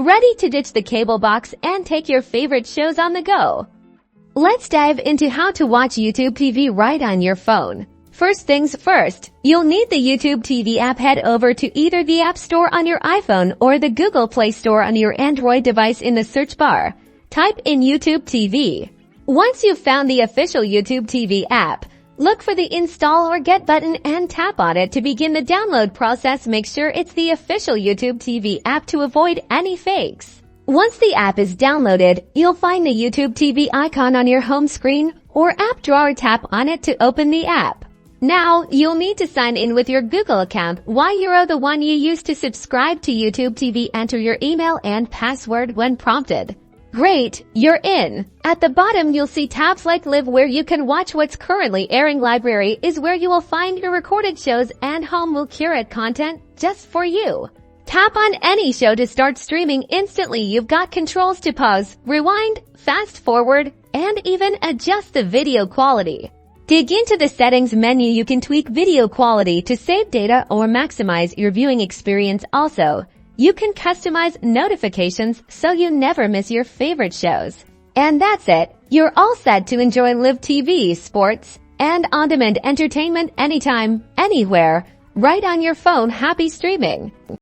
Ready to ditch the cable box and take your favorite shows on the go? Let's dive into how to watch YouTube TV right on your phone. First things first, you'll need the YouTube TV app. Head over to either the App Store on your iPhone or the Google Play Store on your Android device. In the search bar, type in YouTube TV. Once you've found the official YouTube TV app, look for the Install or Get button and tap on it to begin the download process. Make sure it's the official YouTube TV app to avoid any fakes. Once the app is downloaded, you'll find the YouTube TV icon on your home screen or app drawer. Tap on it to open the app. Now, you'll need to sign in with your Google account. Why you're the one you use to subscribe to YouTube TV. Enter your email and password when prompted. Great, you're in. At the bottom, you'll see tabs like Live, where you can watch what's currently airing. Library is where you will find your recorded shows, and Home will curate content just for you. Tap on any show to start streaming instantly. You've got controls to pause, rewind, fast forward, and even adjust the video quality. Dig into the settings menu. You can tweak video quality to save data or maximize your viewing experience. Also, you can customize notifications so you never miss your favorite shows. And that's it. You're all set to enjoy live TV, sports, and on-demand entertainment anytime, anywhere, right on your phone. Happy streaming!